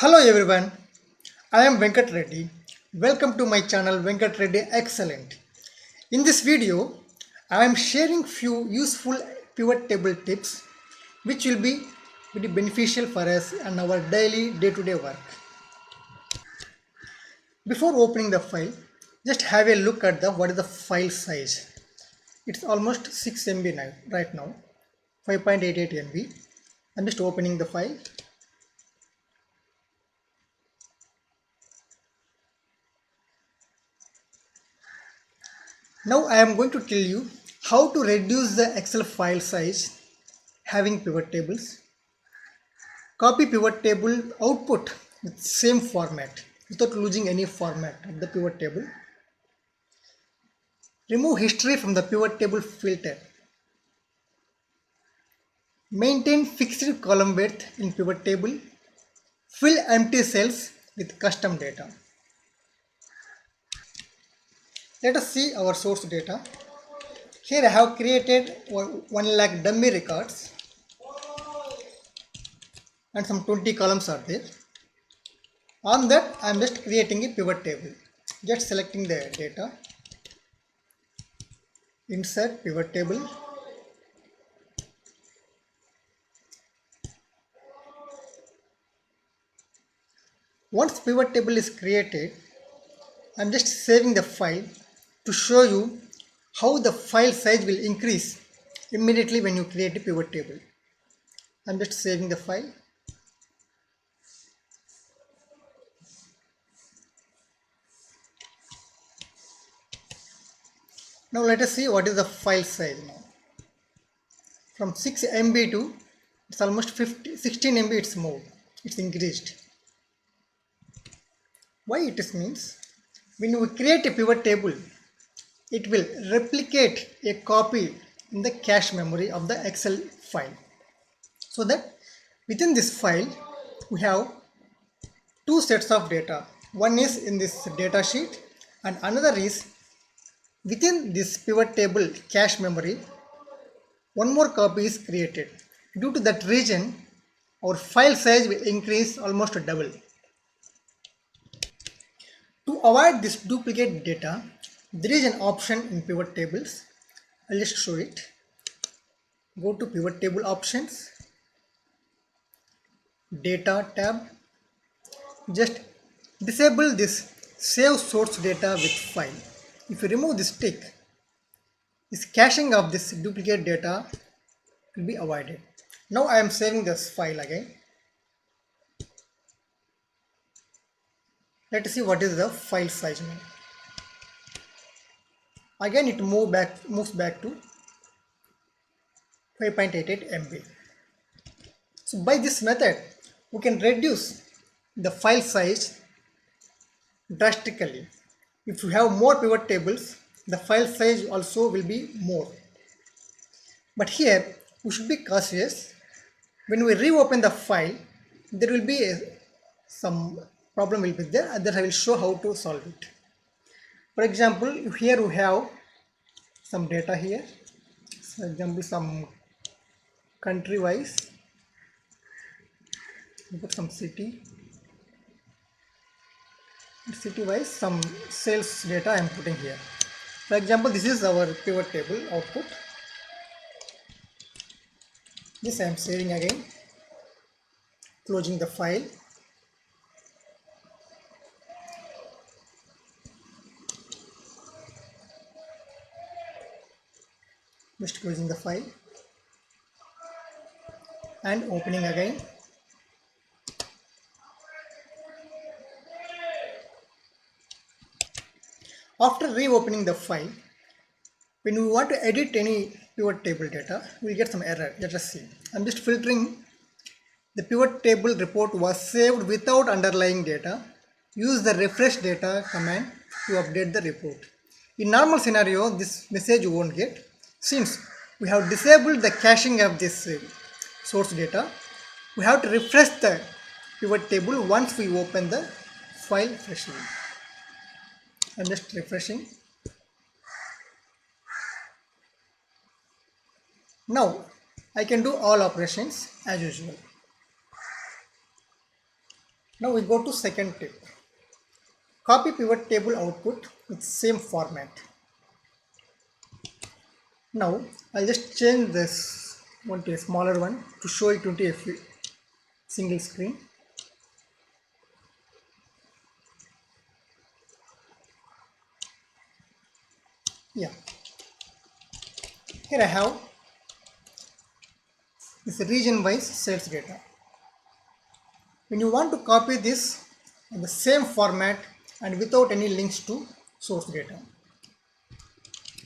Hello everyone, I am Venkat Reddy. Welcome to my channel Venkat Reddy Excellent. In this video, I am sharing few useful pivot table tips which will be very beneficial for us and our daily day-to-day work. Before opening the file, just have a look at the what is the file size. It's almost 6 MB now, right now, 5.88 MB. I'm just opening the file. Now I am going to tell you how to reduce the Excel file size having pivot tables. Copy pivot table output with same format without losing any format of the pivot table. Remove history from the pivot table filter. Maintain fixed column width in pivot table. Fill empty cells with custom data. Let us see our source data. Here I have created 1 lakh dummy records and some 20 columns are there. On that I am just creating a pivot table. Just selecting the data. Insert pivot table. Once pivot table is created, I am just saving the file to show you how the file size will increase immediately when you create a pivot table. I am just saving the file. Now let us see what is the file size now. From 6 MB to it's almost 16 MB it's moved. It's increased. Why it is means when you create a pivot table, it will replicate a copy in the cache memory of the Excel file. So that within this file we have two sets of data. One is in this data sheet and another is within this pivot table cache memory. One more copy is created. Due to that reason, our file size will increase almost double. To avoid this duplicate data, there is an option in pivot tables. I'll just show it. Go to pivot table options, data tab. Just disable this save source data with file. If you remove this tick, this caching of this duplicate data will be avoided. Now I am saving this file again. Let us see what is the file size now. Again it moves back to 5.88 MB. So by this method we can reduce the file size drastically. If you have more pivot tables, the file size also will be more. But here we should be cautious. When we reopen the file, there will be some problem will be there, that I will show how to solve it. For example, here we have some data here. For example, some country wise, put some city wise, some sales data I am putting here. For example, this is our pivot table output. This I am saving again, closing the file. Just closing the file and opening again. After reopening the file, when we want to edit any pivot table data, we'll get some error. Let us see. I'm just filtering. The pivot table report was saved without underlying data. Use the refresh data command to update the report. In normal scenario, this message you won't get. Since we have disabled the caching of this source data, we have to refresh the pivot table once we open the file freshly. I'm just refreshing. Now I can do all operations as usual. Now we go to second tip. Copy pivot table output with same format. Now I'll just change this one to a smaller one to show it into a single screen. Yeah, here I have this region wise sales data. When you want to copy this in the same format and without any links to source data.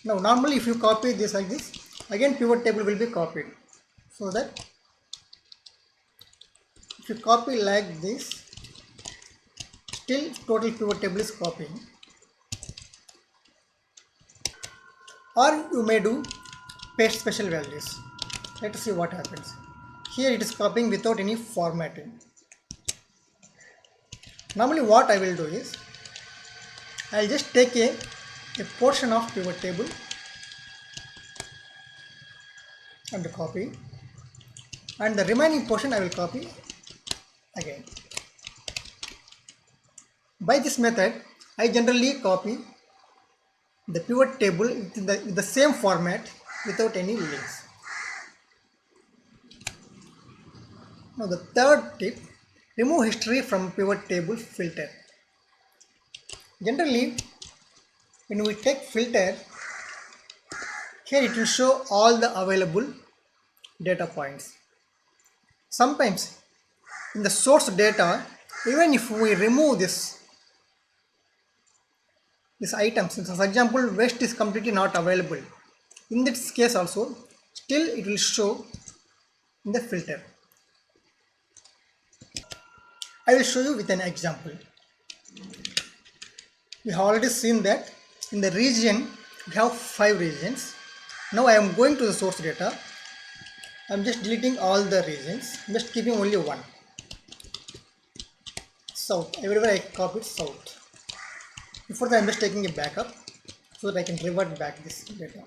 Now normally if you copy this like this, again pivot table will be copied. So that if you copy like this, still total pivot table is copying. Or you may do paste special values. Let us see what happens. Here it is copying without any formatting. Normally what I will do is, I will just take a portion of pivot table and copy, and the remaining portion I will copy again. By this method, I generally copy the pivot table with the same format without any links. Now the third tip, remove history from pivot table filter. Generally, when we take filter, here it will show all the available data points. Sometimes in the source data, even if we remove this items, for example, waste is completely not available. In this case also, still it will show in the filter. I will show you with an example. We have already seen that in the region we have 5 regions. Now I am going to the source data. I am just deleting all the regions, just keeping only one. South, everywhere I copied south. Before that I am just taking a backup so that I can revert back this data.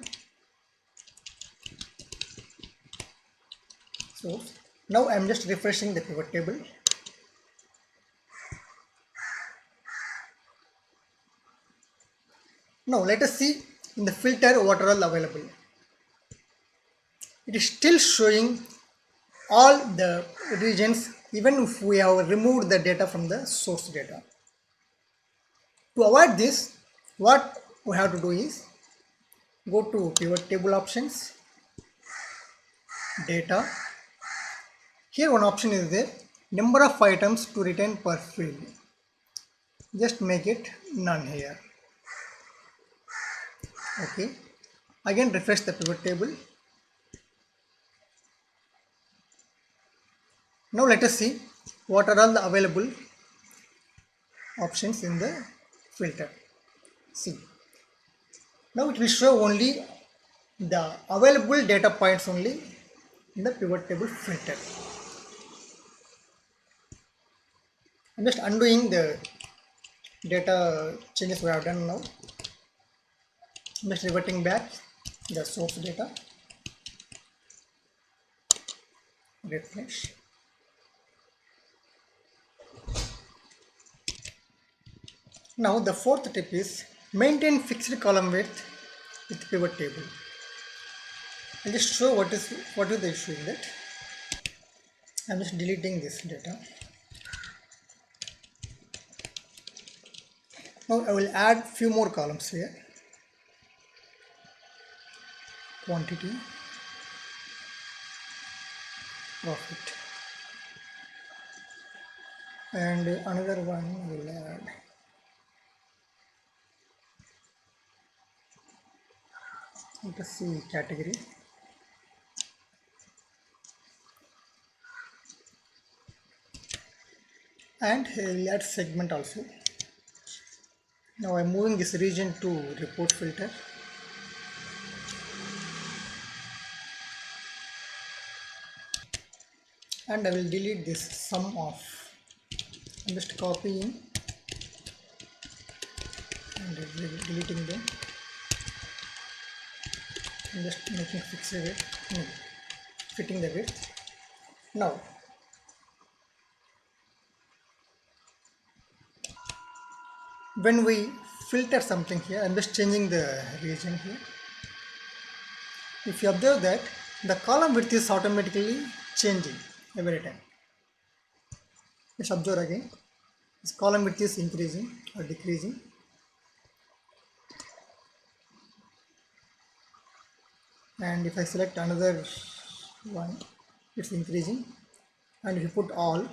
So now I am just refreshing the pivot table. Now let us see in the filter what are all available. It is still showing all the regions even if we have removed the data from the source data. To avoid this, what we have to do is go to pivot table options, data. Here one option is there, number of items to retain per field. Just make it none here. Okay. Again refresh the pivot table. Now let us see what are all the available options in the filter. See. Now it will show only the available data points only in the pivot table filter. I'm just undoing the data changes we have done now. I'm just reverting back the source data. Refresh. Now the fourth tip is maintain fixed column width with pivot table. I'll just show what is the issue in that. I'm just deleting this data. Now I will add few more columns here. Quantity, profit, and another one will add let us see category, and we'll add segment also. Now I'm moving this region to report filter. And I will delete this sum of. I'm just copying and deleting them. I'm just making fixed width, fitting the width. Now when we filter something here, I'm just changing the region here. If you observe that the column width is automatically changing every time. Let's observe again. This column width is increasing or decreasing. And if I select another one, it's increasing. And if you put all,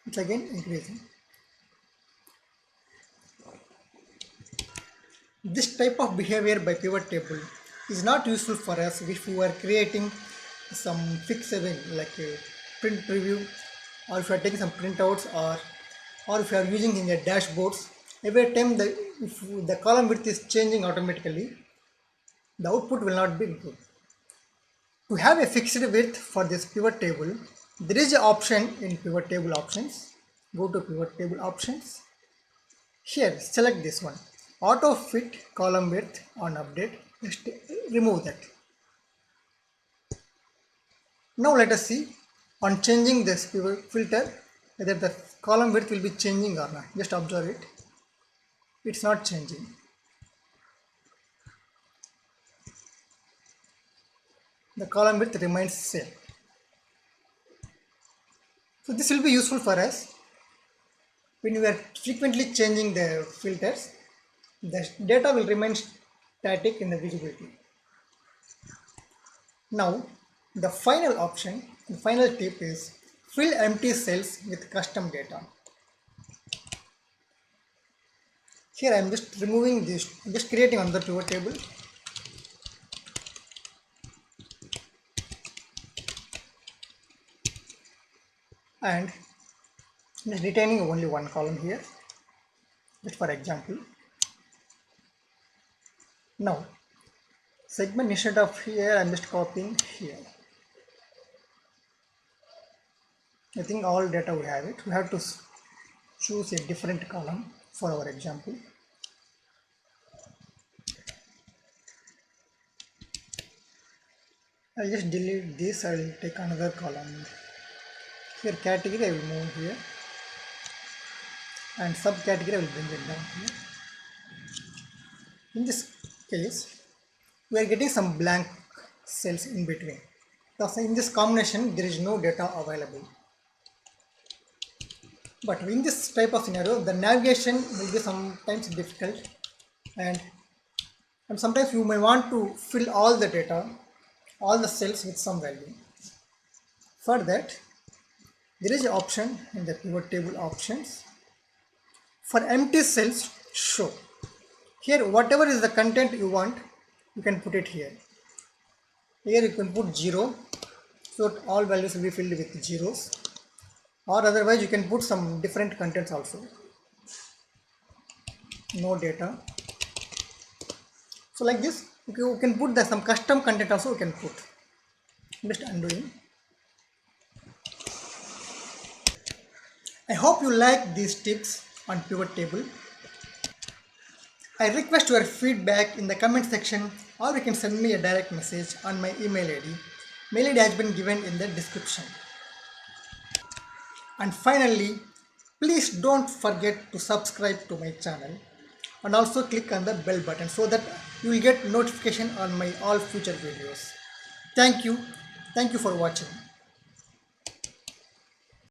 it's again increasing. This type of behavior by pivot table is not useful for us if you are creating some fixed event like a print preview, or if you are taking some printouts, or if you are using in your dashboards. Every time if the column width is changing automatically, the output will not be good. To have a fixed width for this pivot table, there is an option in pivot table options. Go to pivot table options. Here, select this one, auto fit column width on update. Just remove that. Now let us see on changing this pivot filter whether the column width will be changing or not. Just observe it. It's not changing. The column width remains same. So this will be useful for us when we are frequently changing the filters. The data will remain static in the visibility. Now the final option, the final tip is fill empty cells with custom data. Here I am just removing this, just creating another pivot table. And retaining only one column here, just for example. Now segment instead of here, I'm just copying here. I think all data we have it. We have to choose a different column for our example. I'll just delete this. I will take another column. Here category I will move here, and subcategory I will bring it down here. In this case, we are getting some blank cells in between. Thus, in this combination, there is no data available. But in this type of scenario, the navigation will be sometimes difficult, and sometimes you may want to fill all the data, all the cells with some value. For that, there is an option in the pivot table options. For empty cells, show. Here, whatever is the content you want, you can put it here. Here you can put 0, so all values will be filled with zeros. Or otherwise you can put some different contents also. No data. So like this, you can put some custom content also you can put. Just undoing. I hope you like these tips on pivot table. I request your feedback in the comment section, or you can send me a direct message on my email ID. Mail ID has been given in the description. And finally, please don't forget to subscribe to my channel and also click on the bell button so that you will get notification on my all future videos. Thank you. Thank you for watching.